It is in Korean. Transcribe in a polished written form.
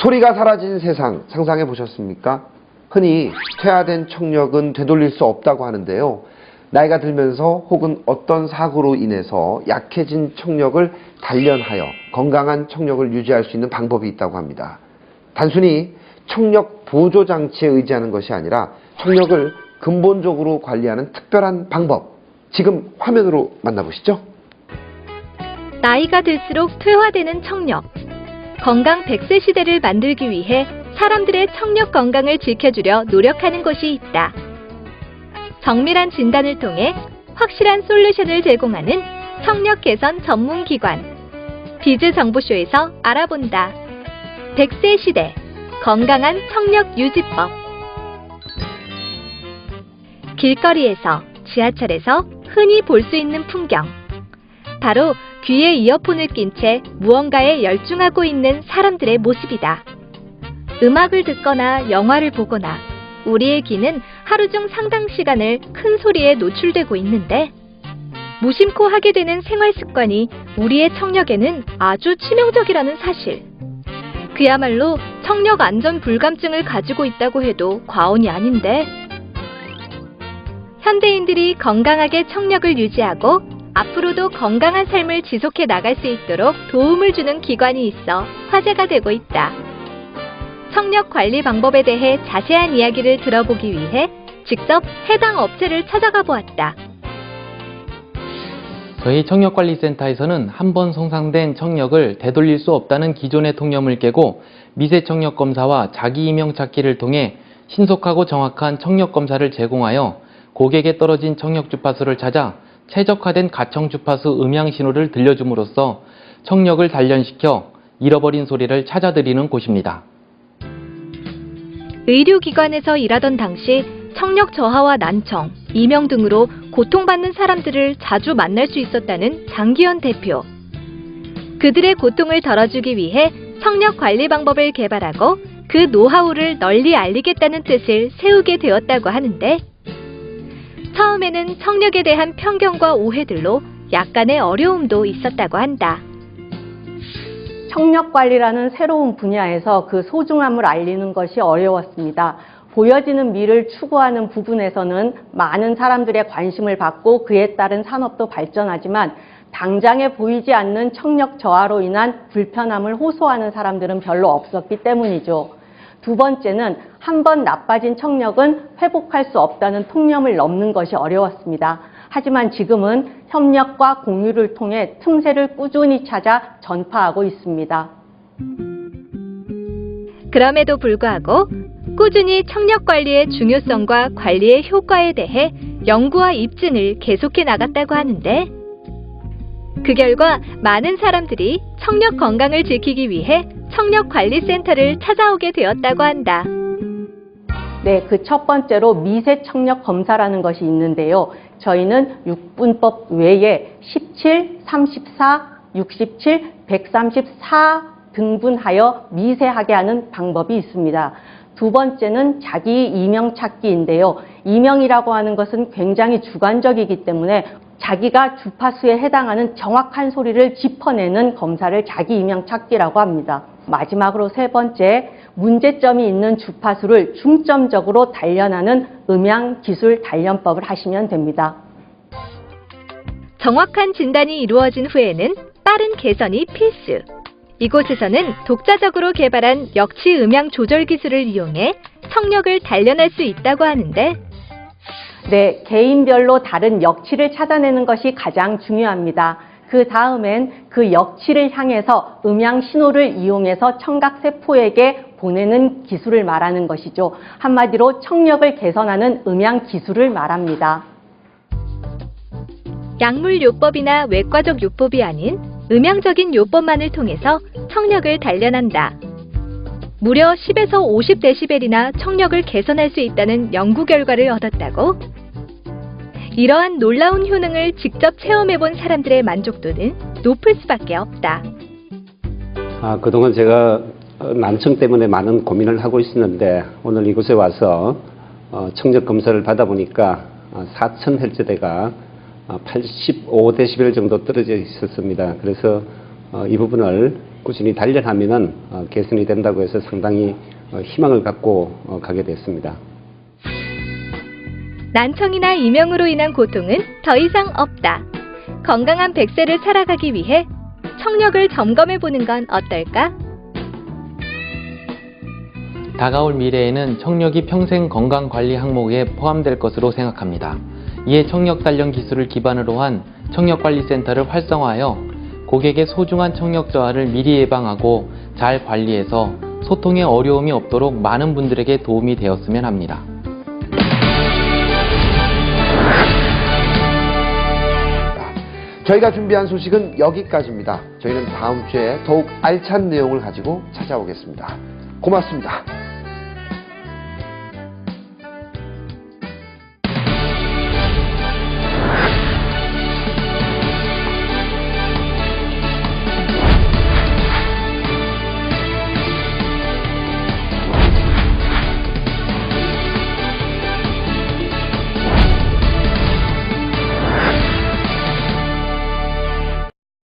소리가 사라진 세상 상상해 보셨습니까? 흔히 퇴화된 청력은 되돌릴 수 없다고 하는데요. 나이가 들면서 혹은 어떤 사고로 인해서 약해진 청력을 단련하여 건강한 청력을 유지할 수 있는 방법이 있다고 합니다. 단순히 청력 보조 장치에 의지하는 것이 아니라 청력을 근본적으로 관리하는 특별한 방법, 지금 화면으로 만나보시죠. 나이가 들수록 퇴화되는 청력. 건강 100세 시대를 만들기 위해 사람들의 청력 건강을 지켜주려 노력하는 곳이 있다. 정밀한 진단을 통해 확실한 솔루션을 제공하는 청력 개선 전문 기관. 비즈 정보쇼에서 알아본다. 100세 시대 건강한 청력 유지법. 길거리에서, 지하철에서 흔히 볼 수 있는 풍경. 바로 귀에 이어폰을 낀 채 무언가에 열중하고 있는 사람들의 모습이다. 음악을 듣거나 영화를 보거나 우리의 귀는 하루 중 상당 시간을 큰 소리에 노출되고 있는데 무심코 하게 되는 생활 습관이 우리의 청력에는 아주 치명적이라는 사실. 그야말로 청력 안전 불감증을 가지고 있다고 해도 과언이 아닌데 현대인들이 건강하게 청력을 유지하고 앞으로도 건강한 삶을 지속해 나갈 수 있도록 도움을 주는 기관이 있어 화제가 되고 있다. 청력 관리 방법에 대해 자세한 이야기를 들어보기 위해 직접 해당 업체를 찾아가 보았다. 저희 청력관리센터에서는 한 번 손상된 청력을 되돌릴 수 없다는 기존의 통념을 깨고 미세 청력 검사와 자기 이명 찾기를 통해 신속하고 정확한 청력 검사를 제공하여 고객에 떨어진 청력 주파수를 찾아 최적화된 가청 주파수 음향 신호를 들려줌으로써 청력을 단련시켜 잃어버린 소리를 찾아드리는 곳입니다. 의료기관에서 일하던 당시 청력 저하와 난청, 이명 등으로 고통받는 사람들을 자주 만날 수 있었다는 장기현 대표. 그들의 고통을 덜어주기 위해 청력 관리 방법을 개발하고 그 노하우를 널리 알리겠다는 뜻을 세우게 되었다고 하는데 처음에는 청력에 대한 편견과 오해들로 약간의 어려움도 있었다고 한다. 청력 관리라는 새로운 분야에서 그 소중함을 알리는 것이 어려웠습니다. 보여지는 미를 추구하는 부분에서는 많은 사람들의 관심을 받고 그에 따른 산업도 발전하지만 당장에 보이지 않는 청력 저하로 인한 불편함을 호소하는 사람들은 별로 없었기 때문이죠. 두 번째는 한 번 나빠진 청력은 회복할 수 없다는 통념을 넘는 것이 어려웠습니다. 하지만 지금은 협력과 공유를 통해 틈새를 꾸준히 찾아 전파하고 있습니다. 그럼에도 불구하고 꾸준히 청력 관리의 중요성과 관리의 효과에 대해 연구와 입증을 계속해 나갔다고 하는데 그 결과 많은 사람들이 청력 건강을 지키기 위해 청력관리센터를 찾아오게 되었다고 한다. 네, 그 첫 번째로 미세 청력 검사라는 것이 있는데요. 저희는 6분법 외에 17, 34, 67, 134 등분하여 미세하게 하는 방법이 있습니다. 두 번째는 자기 이명 찾기인데요. 이명이라고 하는 것은 굉장히 주관적이기 때문에 자기가 주파수에 해당하는 정확한 소리를 짚어내는 검사를 자기 이명 찾기라고 합니다. 마지막으로 세 번째, 문제점이 있는 주파수를 중점적으로 단련하는 음향 기술 단련법을 하시면 됩니다. 정확한 진단이 이루어진 후에는 빠른 개선이 필수. 이곳에서는 독자적으로 개발한 역치 음향 조절 기술을 이용해 청력을 단련할 수 있다고 하는데 네, 개인별로 다른 역치를 찾아내는 것이 가장 중요합니다. 그 다음엔 그 역치를 향해서 음향 신호를 이용해서 청각세포에게 보내는 기술을 말하는 것이죠. 한마디로 청력을 개선하는 음향 기술을 말합니다. 약물 요법이나 외과적 요법이 아닌 음향적인 요법만을 통해서 청력을 단련한다. 무려 10에서 50데시벨이나 청력을 개선할 수 있다는 연구 결과를 얻었다고? 이러한 놀라운 효능을 직접 체험해본 사람들의 만족도는 높을 수밖에 없다. 그동안 제가 난청 때문에 많은 고민을 하고 있었는데 오늘 이곳에 와서 청력 검사를 받아보니까 4000Hz대가 85데시벨 정도 떨어져 있었습니다. 그래서 이 부분을 꾸준히 단련하면은 개선이 된다고 해서 상당히 희망을 갖고 가게 됐습니다. 난청이나 이명으로 인한 고통은 더 이상 없다. 건강한 100세를 살아가기 위해 청력을 점검해보는 건 어떨까? 다가올 미래에는 청력이 평생 건강관리 항목에 포함될 것으로 생각합니다. 이에 청력 단련 기술을 기반으로 한 청력관리센터를 활성화하여 고객의 소중한 청력 저하를 미리 예방하고 잘 관리해서 소통에 어려움이 없도록 많은 분들에게 도움이 되었으면 합니다. 저희가 준비한 소식은 여기까지입니다. 저희는 다음 주에 더욱 알찬 내용을 가지고 찾아오겠습니다. 고맙습니다.